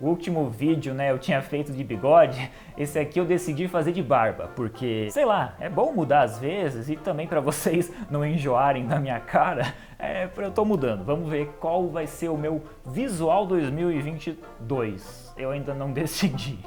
O último vídeo, né, eu tinha feito de bigode, esse aqui eu decidi fazer de barba, porque, sei lá, é bom mudar às vezes e também para vocês não enjoarem da minha cara, eu tô mudando. Vamos ver qual vai ser o meu visual 2022. Eu ainda não decidi.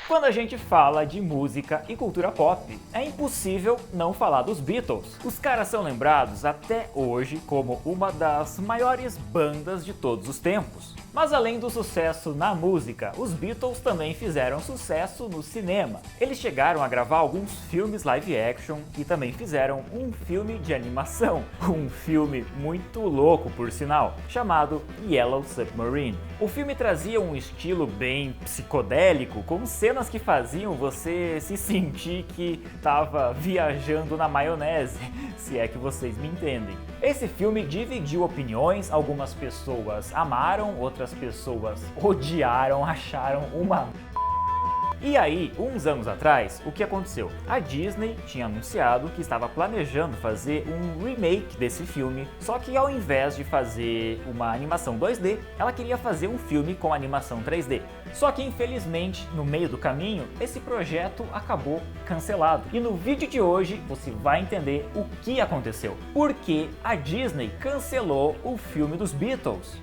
Quando a gente fala de música e cultura pop, é impossível não falar dos Beatles. Os caras são lembrados até hoje como uma das maiores bandas de todos os tempos. Mas além do sucesso na música, os Beatles também fizeram sucesso no cinema. Eles chegaram a gravar alguns filmes live action e também fizeram um filme de animação, um filme muito louco por sinal, chamado Yellow Submarine. O filme trazia um estilo bem psicodélico, com cenas que faziam você se sentir que estava viajando na maionese, se é que vocês me entendem. Esse filme dividiu opiniões, algumas pessoas amaram, outras pessoas odiaram, acharam uma... E aí, uns anos atrás, o que aconteceu? A Disney tinha anunciado que estava planejando fazer um remake desse filme, só que ao invés de fazer uma animação 2D, ela queria fazer um filme com animação 3D. Só que infelizmente, no meio do caminho, esse projeto acabou cancelado. E no vídeo de hoje você vai entender o que aconteceu. Por que a Disney cancelou o filme dos Beatles?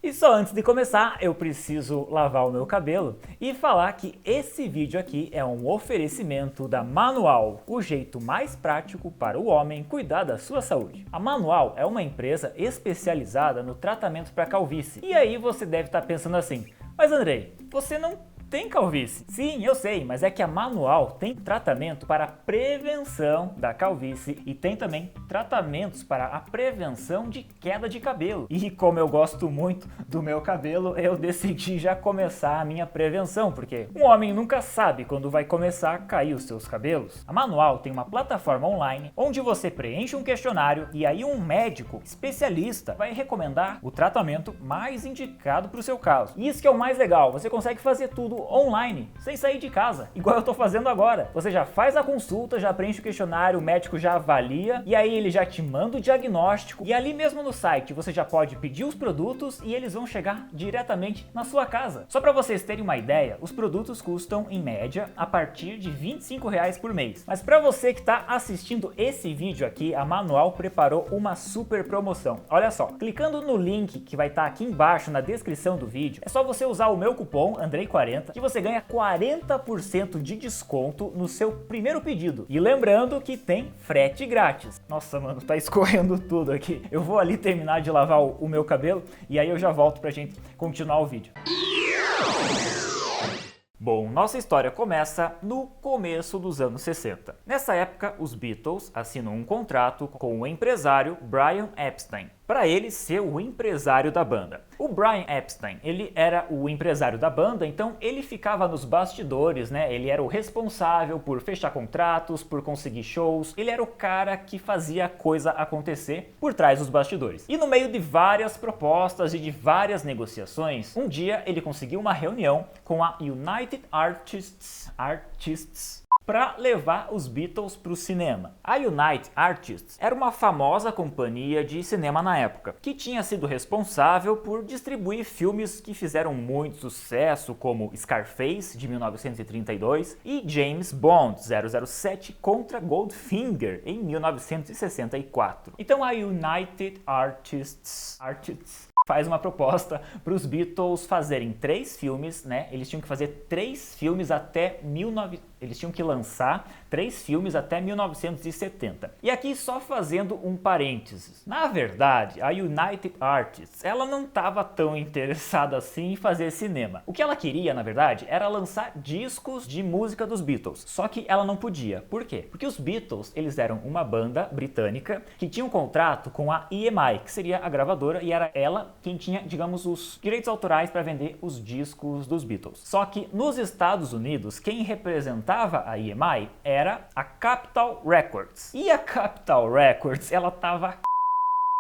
E só antes de começar, eu preciso lavar o meu cabelo e falar que esse vídeo aqui é um oferecimento da Manual, o jeito mais prático para o homem cuidar da sua saúde. A Manual é uma empresa especializada no tratamento para calvície. E aí você deve estar pensando assim, mas Andrei, você não tem calvície? Sim, eu sei, mas é que a Manual tem tratamento para a prevenção da calvície e tem também tratamentos para a prevenção de queda de cabelo. E como eu gosto muito do meu cabelo, eu decidi já começar a minha prevenção, porque um homem nunca sabe quando vai começar a cair os seus cabelos. A Manual tem uma plataforma online onde você preenche um questionário e aí um médico especialista vai recomendar o tratamento mais indicado para o seu caso. E isso que é o mais legal, você consegue fazer tudo online, sem sair de casa, igual eu tô fazendo agora. Você já faz a consulta, já preenche o questionário, o médico já avalia, e aí ele já te manda o diagnóstico, e ali mesmo no site você já pode pedir os produtos e eles vão chegar diretamente na sua casa. Só para vocês terem uma ideia, os produtos custam, em média, a partir de R$ 25 por mês. Mas para você que está assistindo esse vídeo aqui, a Manual preparou uma super promoção. Olha só, clicando no link que vai estar aqui embaixo na descrição do vídeo, é só você usar o meu cupom Andrei40 que você ganha 40% de desconto no seu primeiro pedido. E lembrando que tem frete grátis. Nossa, mano, tá escorrendo tudo aqui. Eu vou ali terminar de lavar o meu cabelo e aí eu já volto pra gente continuar o vídeo. Bom, nossa história começa no começo dos anos 60. Nessa época, os Beatles assinam um contrato com o empresário Brian Epstein, para ele ser o empresário da banda. O Brian Epstein, ele era o empresário da banda, então ele ficava nos bastidores, né? Ele era o responsável por fechar contratos, por conseguir shows, ele era o cara que fazia a coisa acontecer por trás dos bastidores. E no meio de várias propostas e de várias negociações, um dia ele conseguiu uma reunião com a United Artists para levar os Beatles para o cinema. A United Artists era uma famosa companhia de cinema na época, que tinha sido responsável por distribuir filmes que fizeram muito sucesso, como Scarface, de 1932, e James Bond 007 contra Goldfinger, em 1964. Então a United Artists faz uma proposta para os Beatles fazerem 3 filmes, né? Eles tinham que fazer 3 filmes até Eles tinham que lançar 3 filmes até 1970. E aqui só fazendo um parênteses. Na verdade, a United Artists, ela não estava tão interessada assim em fazer cinema. O que ela queria, na verdade, era lançar discos de música dos Beatles. Só que ela não podia. Por quê? Porque os Beatles, eles eram uma banda britânica que tinha um contrato com a EMI, que seria a gravadora, e era ela quem tinha, digamos, os direitos autorais para vender os discos dos Beatles. Só que nos Estados Unidos, quem representava a EMI era a Capitol Records. E a Capitol Records, ela tava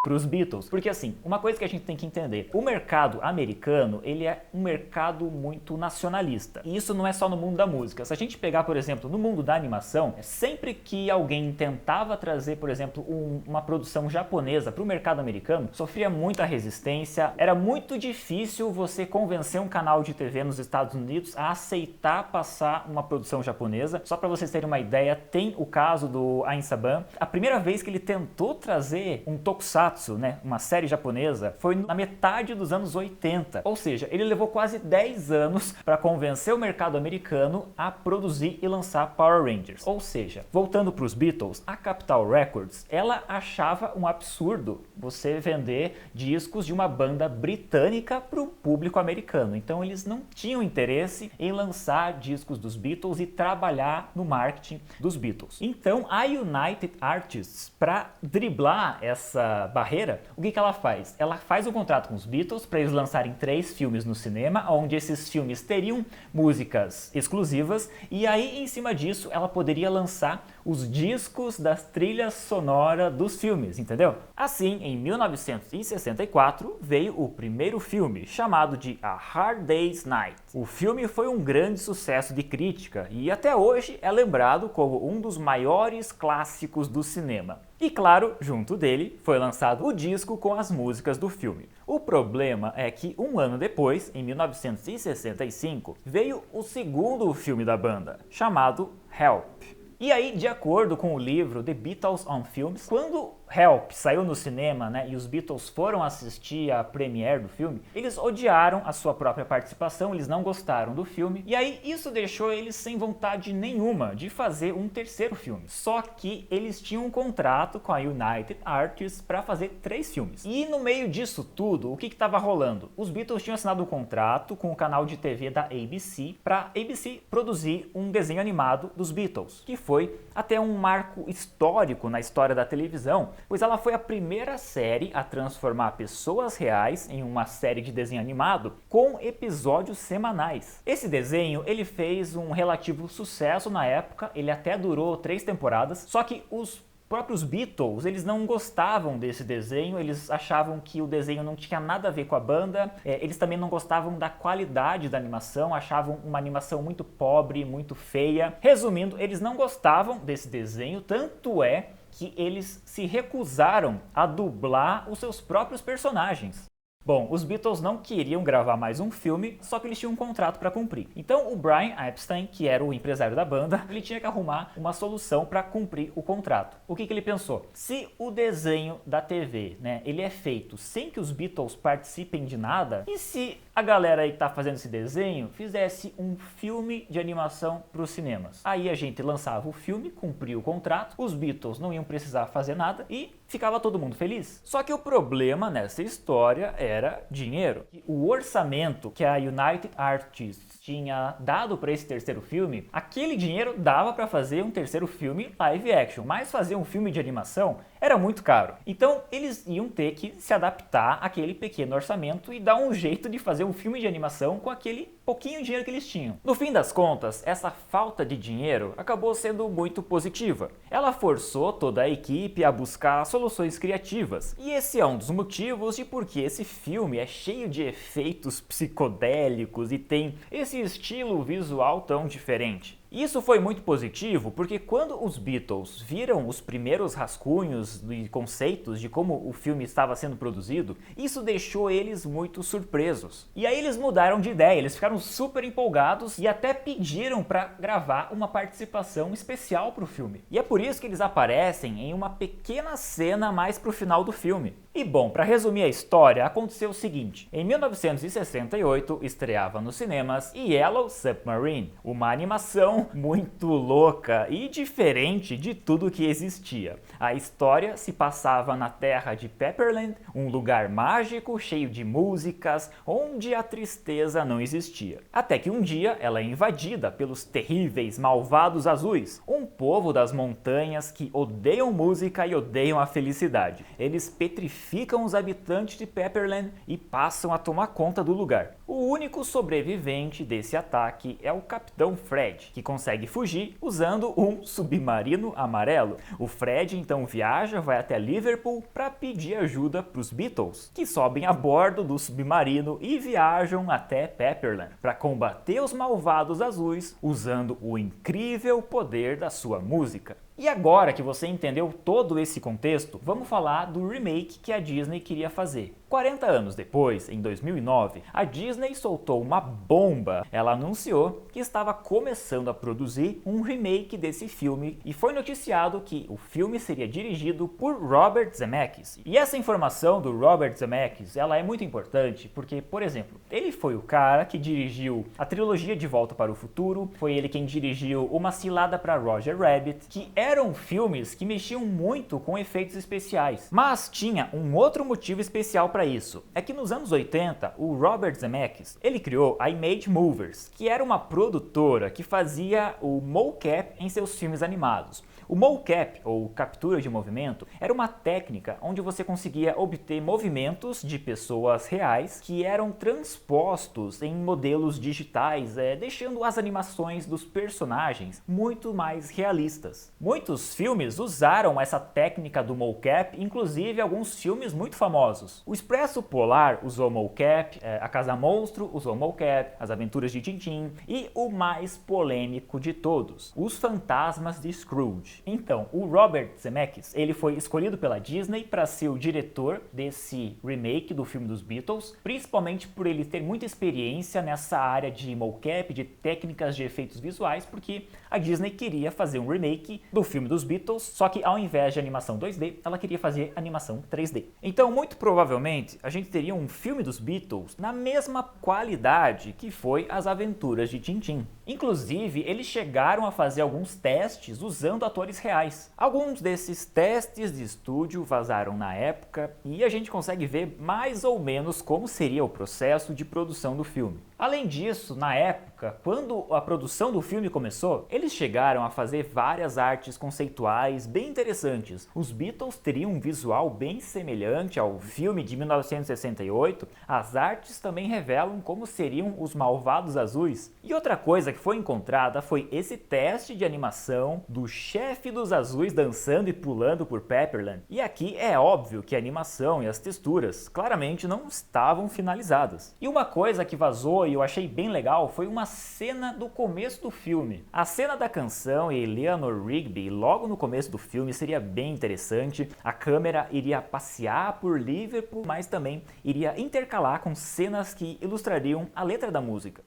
para os Beatles, porque assim, uma coisa que a gente tem que entender, o mercado americano, ele é um mercado muito nacionalista, e isso não é só no mundo da música. Se a gente pegar, por exemplo, no mundo da animação, sempre que alguém tentava trazer, por exemplo, uma produção japonesa para o mercado americano, sofria muita resistência, era muito difícil você convencer um canal de TV nos Estados Unidos a aceitar passar uma produção japonesa. Só para vocês terem uma ideia, tem o caso do Ain Saban, a primeira vez que ele tentou trazer um tokusatsu, né, uma série japonesa, foi na metade dos anos 80. Ou seja, ele levou quase 10 anos para convencer o mercado americano a produzir e lançar Power Rangers. Ou seja, voltando para os Beatles, a Capitol Records, ela achava um absurdo você vender discos de uma banda britânica para o público americano. Então eles não tinham interesse em lançar discos dos Beatles e trabalhar no marketing dos Beatles. Então a United Artists, para driblar essa barreira, o que ela faz? Ela faz um contrato com os Beatles para eles lançarem 3 filmes no cinema, onde esses filmes teriam músicas exclusivas, e aí em cima disso ela poderia lançar os discos das trilhas sonoras dos filmes, entendeu? Assim, em 1964 veio o primeiro filme, chamado de A Hard Day's Night. O filme foi um grande sucesso de crítica e até hoje é lembrado como um dos maiores clássicos do cinema. E claro, junto dele foi lançado o disco com as músicas do filme. O problema é que um ano depois, em 1965, veio o segundo filme da banda, chamado Help. E aí, de acordo com o livro The Beatles on Films, quando Help saiu no cinema, né, e os Beatles foram assistir a premiere do filme, eles odiaram a sua própria participação, eles não gostaram do filme, e aí isso deixou eles sem vontade nenhuma de fazer um terceiro filme. Só que eles tinham um contrato com a United Artists para fazer 3 filmes. E no meio disso tudo, o que estava rolando? Os Beatles tinham assinado um contrato com o canal de TV da ABC para ABC produzir um desenho animado dos Beatles, que foi até um marco histórico na história da televisão, pois ela foi a primeira série a transformar pessoas reais em uma série de desenho animado com episódios semanais. Esse desenho ele fez um relativo sucesso na época, ele até durou 3 temporadas, só que os próprios Beatles, eles não gostavam desse desenho, eles achavam que o desenho não tinha nada a ver com a banda, eles também não gostavam da qualidade da animação, achavam uma animação muito pobre, muito feia. Resumindo, eles não gostavam desse desenho, tanto é que eles se recusaram a dublar os seus próprios personagens. Bom, os Beatles não queriam gravar mais um filme, só que eles tinham um contrato para cumprir. Então o Brian Epstein, que era o empresário da banda, ele tinha que arrumar uma solução para cumprir o contrato. O que ele pensou? Se o desenho da TV, né, ele é feito sem que os Beatles participem de nada, e se a galera aí que tá fazendo esse desenho fizesse um filme de animação para os cinemas? Aí a gente lançava o filme, cumpria o contrato, os Beatles não iam precisar fazer nada e ficava todo mundo feliz. Só que o problema nessa história era dinheiro. O orçamento que a United Artists tinha dado para esse terceiro filme, aquele dinheiro dava para fazer um terceiro filme live action, mas fazer um filme de animação era muito caro. Então eles iam ter que se adaptar àquele pequeno orçamento e dar um jeito de fazer um filme de animação com aquele pouquinho dinheiro que eles tinham. No fim das contas, essa falta de dinheiro acabou sendo muito positiva. Ela forçou toda a equipe a buscar soluções criativas. E esse é um dos motivos de por que esse filme é cheio de efeitos psicodélicos e tem esse estilo visual tão diferente. Isso foi muito positivo porque quando os Beatles viram os primeiros rascunhos e conceitos de como o filme estava sendo produzido, isso deixou eles muito surpresos. E aí eles mudaram de ideia, eles ficaram super empolgados e até pediram para gravar uma participação especial para o filme. E é por isso que eles aparecem em uma pequena cena mais pro final do filme. E bom, para resumir a história, aconteceu o seguinte: em 1968 estreava nos cinemas Yellow Submarine, uma animação muito louca e diferente de tudo que existia. A história se passava na terra de Pepperland, um lugar mágico cheio de músicas, onde a tristeza não existia. Até que um dia ela é invadida pelos terríveis malvados azuis, um povo das montanhas que odeiam música e odeiam a felicidade. Eles petrificam os habitantes de Pepperland e passam a tomar conta do lugar. O único sobrevivente desse ataque é o Capitão Fred, que consegue fugir usando um submarino amarelo. O Fred então viaja, vai até Liverpool para pedir ajuda para os Beatles, que sobem a bordo do submarino e viajam até Pepperland para combater os malvados azuis usando o incrível poder da sua música. E agora que você entendeu todo esse contexto, vamos falar do remake que a Disney queria fazer. 40 anos depois, em 2009, a Disney soltou uma bomba. Ela anunciou que estava começando a produzir um remake desse filme e foi noticiado que o filme seria dirigido por Robert Zemeckis. E essa informação do Robert Zemeckis, ela é muito importante porque, por exemplo, ele foi o cara que dirigiu a trilogia De Volta para o Futuro, foi ele quem dirigiu Uma Cilada para Roger Rabbit, que eram filmes que mexiam muito com efeitos especiais. Mas tinha um outro motivo especial para isso. É que nos anos 80, o Robert Zemeckis, ele criou a Image Movers, que era uma produtora que fazia o mocap em seus filmes animados. O mocap, ou captura de movimento, era uma técnica onde você conseguia obter movimentos de pessoas reais que eram transpostos em modelos digitais, deixando as animações dos personagens muito mais realistas. Muitos filmes usaram essa técnica do mocap, inclusive alguns filmes muito famosos. O Expresso Polar usou mocap, A Casa Monstro usou mocap, As Aventuras de Tintin e o mais polêmico de todos, Os Fantasmas de Scrooge. Então, o Robert Zemeckis, ele foi escolhido pela Disney para ser o diretor desse remake do filme dos Beatles, principalmente por ele ter muita experiência nessa área de mocap, de técnicas de efeitos visuais, porque a Disney queria fazer um remake do filme dos Beatles, só que ao invés de animação 2D, ela queria fazer animação 3D. Então, muito provavelmente, a gente teria um filme dos Beatles na mesma qualidade que foi As Aventuras de Tintin. Inclusive, eles chegaram a fazer alguns testes usando atores reais. Alguns desses testes de estúdio vazaram na época e a gente consegue ver mais ou menos como seria o processo de produção do filme. Além disso, na época, quando a produção do filme começou, eles chegaram a fazer várias artes conceituais bem interessantes. Os Beatles teriam um visual bem semelhante ao filme de 1968. As artes também revelam como seriam os malvados azuis. E outra coisa que foi encontrada foi esse teste de animação do chefe dos azuis dançando e pulando por Pepperland. E aqui é óbvio que a animação e as texturas claramente não estavam finalizadas. E uma coisa que vazou e eu achei bem legal foi uma cena do começo do filme. A cena da canção e Eleanor Rigby logo no começo do filme seria bem interessante. A câmera iria passear por Liverpool, mas também iria intercalar com cenas que ilustrariam a letra da música.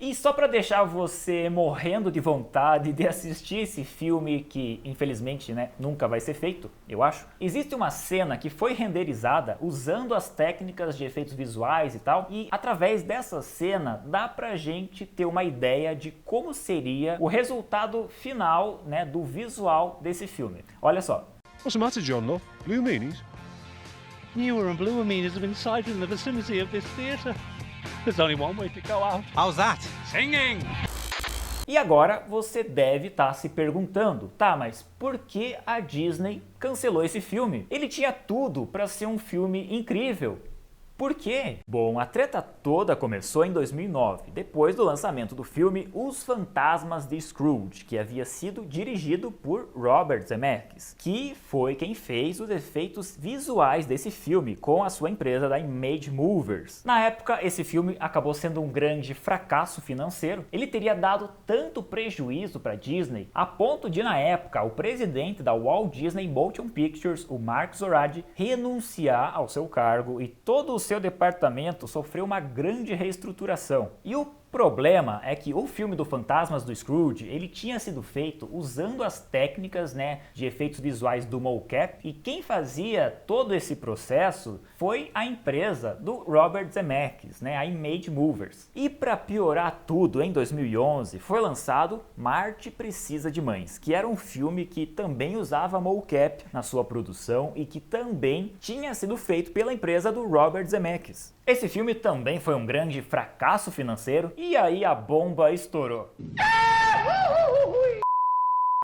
E só para deixar você morrendo de vontade de assistir esse filme que, infelizmente, nunca vai ser feito, eu acho, existe uma cena que foi renderizada usando as técnicas de efeitos visuais e tal, e através dessa cena dá pra gente ter uma ideia de como seria o resultado final, do visual desse filme. Olha só. What's the matter, John, love? Blue meanies? Newer and bluer meanings have been sighted in the vicinity of this theatre. There's only one way to go out. How's that? Singing! E agora você deve estar se perguntando, tá, mas por que a Disney cancelou esse filme? Ele tinha tudo para ser um filme incrível. Por quê? Bom, a treta toda começou em 2009, depois do lançamento do filme Os Fantasmas de Scrooge, que havia sido dirigido por Robert Zemeckis, que foi quem fez os efeitos visuais desse filme com a sua empresa da Image Movers. Na época, esse filme acabou sendo um grande fracasso financeiro. Ele teria dado tanto prejuízo para a Disney, a ponto de, na época, o presidente da Walt Disney Motion Pictures, o Mark Zoradi, renunciar ao seu cargo e todo o seu departamento sofreu uma grande reestruturação. E o problema é que o filme do Fantasmas do Scrooge, ele tinha sido feito usando as técnicas, de efeitos visuais do mocap, e quem fazia todo esse processo foi a empresa do Robert Zemeckis, a Image Movers. E para piorar tudo, em 2011 foi lançado Marty Precisa de Mães, que era um filme que também usava mocap na sua produção e que também tinha sido feito pela empresa do Robert Zemeckis. Esse filme também foi um grande fracasso financeiro e aí a bomba estourou.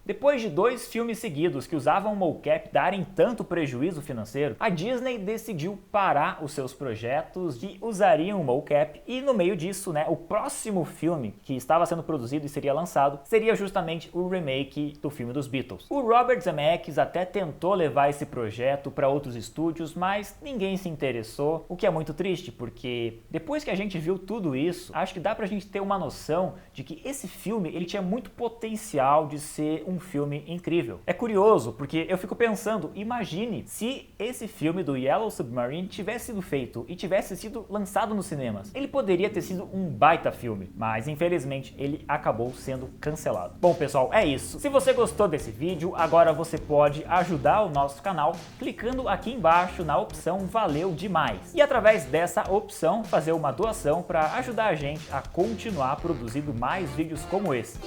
Depois de 2 filmes seguidos que usavam mocap darem tanto prejuízo financeiro, a Disney decidiu parar os seus projetos que usariam mocap e no meio disso, o próximo filme que estava sendo produzido e seria lançado seria justamente o remake do filme dos Beatles. O Robert Zemeckis até tentou levar esse projeto para outros estúdios, mas ninguém se interessou, o que é muito triste, porque depois que a gente viu tudo isso, acho que dá pra gente ter uma noção de que esse filme ele tinha muito potencial de ser um filme incrível. É curioso, porque eu fico pensando, imagine se esse filme do Yellow Submarine tivesse sido feito e tivesse sido lançado nos cinemas. Ele poderia ter sido um baita filme, mas infelizmente ele acabou sendo cancelado. Bom pessoal, é isso. Se você gostou desse vídeo, agora você pode ajudar o nosso canal clicando aqui embaixo na opção Valeu Demais. E através dessa opção fazer uma doação para ajudar a gente a continuar produzindo mais vídeos como esse.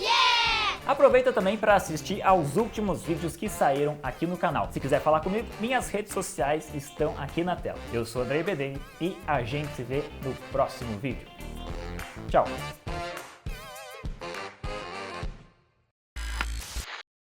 Aproveita também para assistir aos últimos vídeos que saíram aqui no canal. Se quiser falar comigo, minhas redes sociais estão aqui na tela. Eu sou Andrei Bedeni e a gente se vê no próximo vídeo. Tchau!